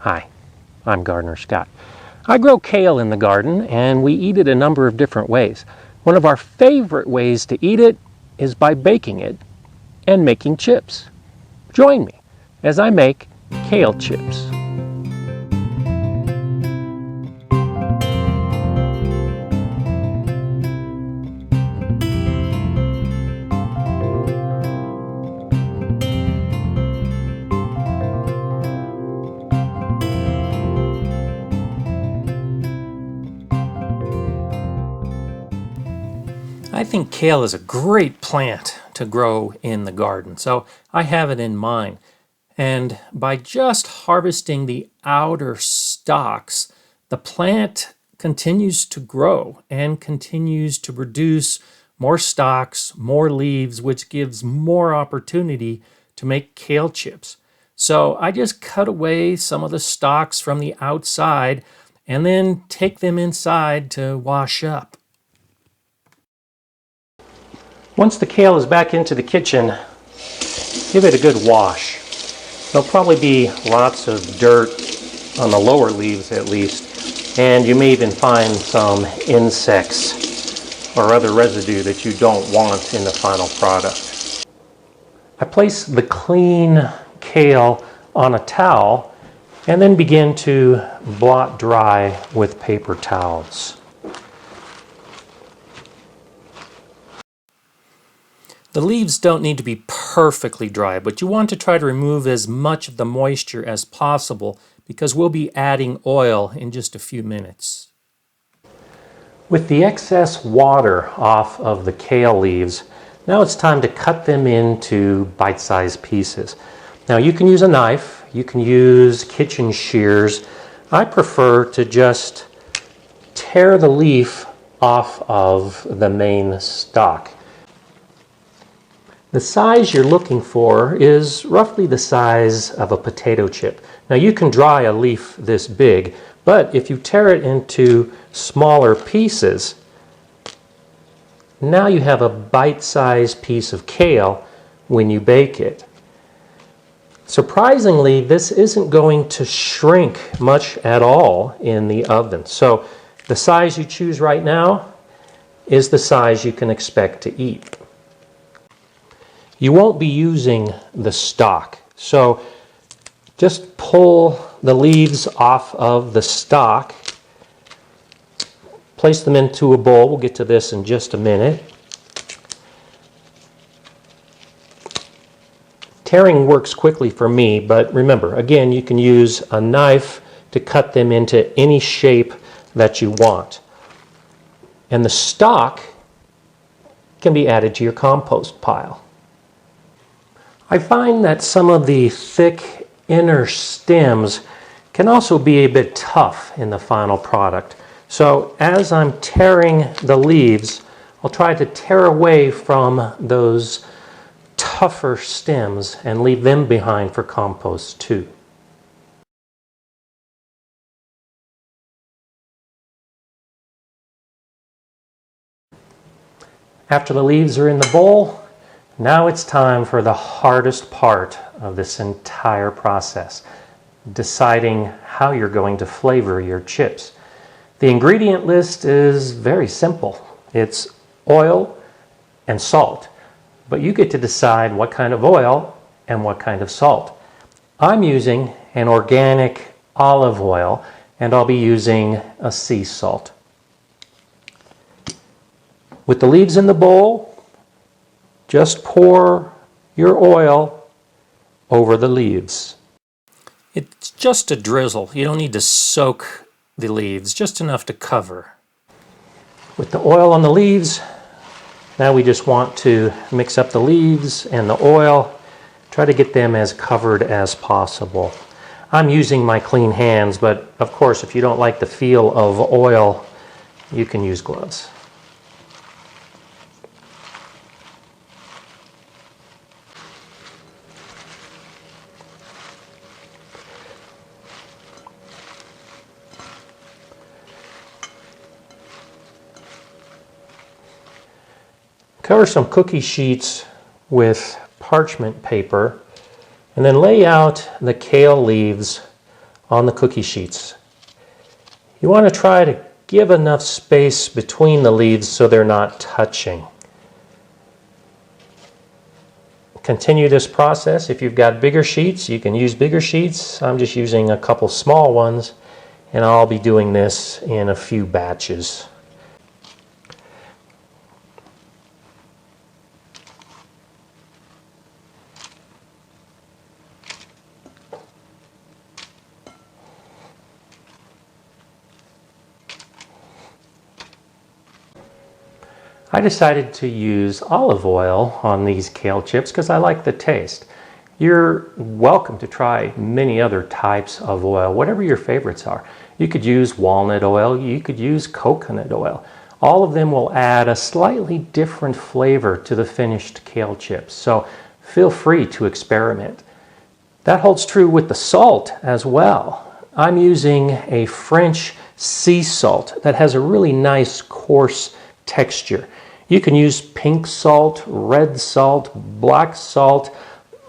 Hi, I'm Gardener Scott. I grow kale in the garden and we eat it a number of different ways. One of our favorite ways to eat it is by baking it and making chips. Join me as I make kale chips. I think kale is a great plant to grow in the garden, so I have it in mind. And by just harvesting the outer stalks, the plant continues to grow and continues to produce more stalks, more leaves, which gives more opportunity to make kale chips. So I just cut away some of the stalks from the outside and then take them inside to wash up. Once the kale is back into the kitchen, give it a good wash. There'll probably be lots of dirt on the lower leaves at least, and you may even find some insects or other residue that you don't want in the final product. I place the clean kale on a towel and then begin to blot dry with paper towels. The leaves don't need to be perfectly dry, but you want to try to remove as much of the moisture as possible because we'll be adding oil in just a few minutes. With the excess water off of the kale leaves, now it's time to cut them into bite-sized pieces. Now you can use a knife, you can use kitchen shears. I prefer to just tear the leaf off of the main stalk. The size you're looking for is roughly the size of a potato chip. Now you can dry a leaf this big, but if you tear it into smaller pieces, now you have a bite-sized piece of kale when you bake it. Surprisingly, this isn't going to shrink much at all in the oven. So the size you choose right now is the size you can expect to eat. You won't be using the stalk, so just pull the leaves off of the stalk, place them into a bowl. We'll get to this in just a minute. Tearing works quickly for me, but remember, again, you can use a knife to cut them into any shape that you want. And the stalk can be added to your compost pile. I find that some of the thick inner stems can also be a bit tough in the final product. So as I'm tearing the leaves, I'll try to tear away from those tougher stems and leave them behind for compost too. After the leaves are in the bowl, now it's time for the hardest part of this entire process, deciding how you're going to flavor your chips. The ingredient list is very simple. It's oil and salt, but you get to decide what kind of oil and what kind of salt. I'm using an organic olive oil, and I'll be using a sea salt. With the leaves in the bowl, just pour your oil over the leaves. It's just a drizzle. You don't need to soak the leaves, just enough to cover. With the oil on the leaves, now we just want to mix up the leaves and the oil. Try to get them as covered as possible. I'm using my clean hands, but of course, if you don't like the feel of oil, you can use gloves. Cover some cookie sheets with parchment paper and then lay out the kale leaves on the cookie sheets. You want to try to give enough space between the leaves so they're not touching. Continue this process. If you've got bigger sheets, you can use bigger sheets. I'm just using a couple small ones, and I'll be doing this in a few batches. I decided to use olive oil on these kale chips because I like the taste. You're welcome to try many other types of oil, whatever your favorites are. You could use walnut oil, you could use coconut oil. All of them will add a slightly different flavor to the finished kale chips, so feel free to experiment. That holds true with the salt as well. I'm using a French sea salt that has a really nice coarse texture. You can use pink salt, red salt, black salt.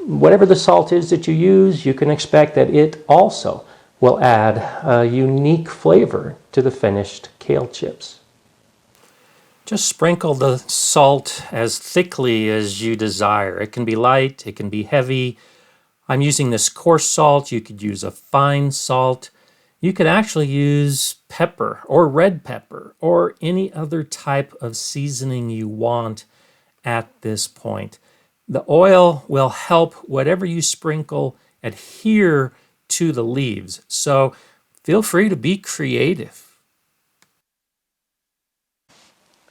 Whatever the salt is that you use, you can expect that it also will add a unique flavor to the finished kale chips. Just sprinkle the salt as thickly as you desire. It can be light, it can be heavy. I'm using this coarse salt. You could use a fine salt. You could actually use pepper or red pepper or any other type of seasoning you want at this point. The oil will help whatever you sprinkle adhere to the leaves, so feel free to be creative.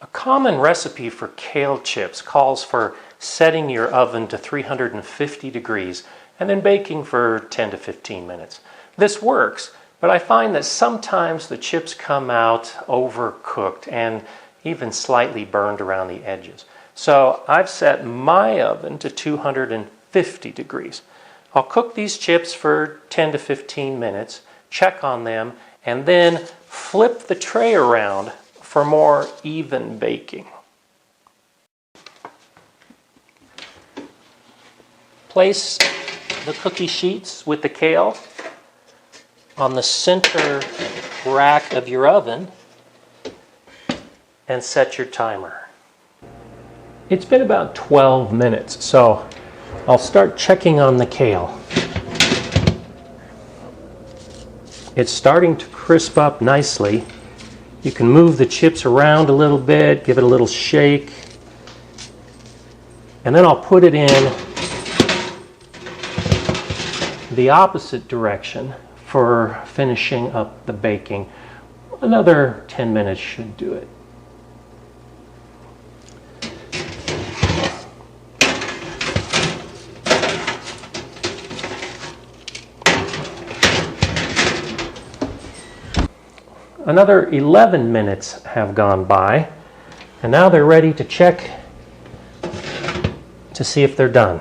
A common recipe for kale chips calls for setting your oven to 350 degrees and then baking for 10 to 15 minutes. This works, but I find that sometimes the chips come out overcooked and even slightly burned around the edges. So I've set my oven to 250 degrees. I'll cook these chips for 10 to 15 minutes, check on them, and then flip the tray around for more even baking. Place the cookie sheets with the kale on the center rack of your oven and set your timer. It's been about 12 minutes, so I'll start checking on the kale. It's starting to crisp up nicely. You can move the chips around a little bit, give it a little shake, and then I'll put it in the opposite direction for finishing up the baking. Another 10 minutes should do it. Another 11 minutes have gone by, and now they're ready to check to see if they're done.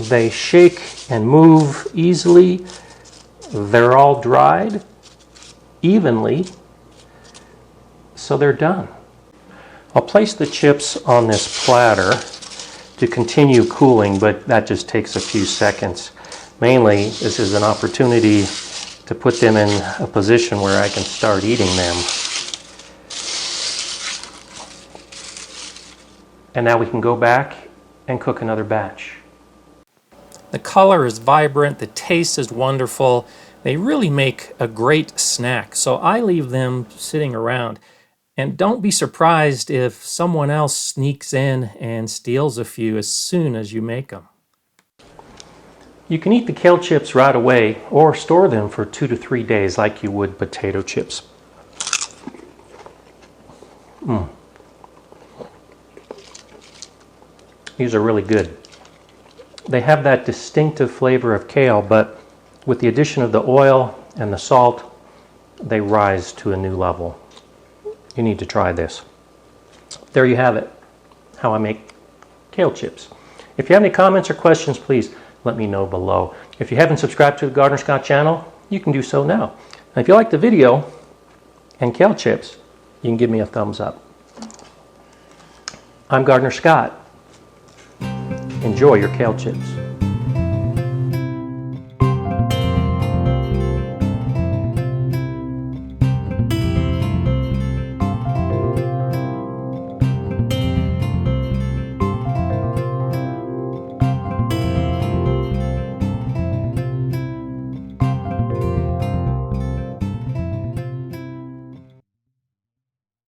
They shake and move easily. They're all dried evenly, so they're done. I'll place the chips on this platter to continue cooling, but that just takes a few seconds. Mainly, this is an opportunity to put them in a position where I can start eating them. And now we can go back and cook another batch. The color is vibrant, the taste is wonderful. They really make a great snack, so I leave them sitting around. And don't be surprised if someone else sneaks in and steals a few as soon as you make them. You can eat the kale chips right away or store them for 2 to 3 days like you would potato chips. These are really good. They have that distinctive flavor of kale, but with the addition of the oil and the salt, they rise to a new level. You need to try this. There you have it, how I make kale chips. If you have any comments or questions, please let me know below. If you haven't subscribed to the Gardener Scott channel, you can do so now. And if you like the video and kale chips, you can give me a thumbs up. I'm Gardener Scott. Enjoy your kale chips.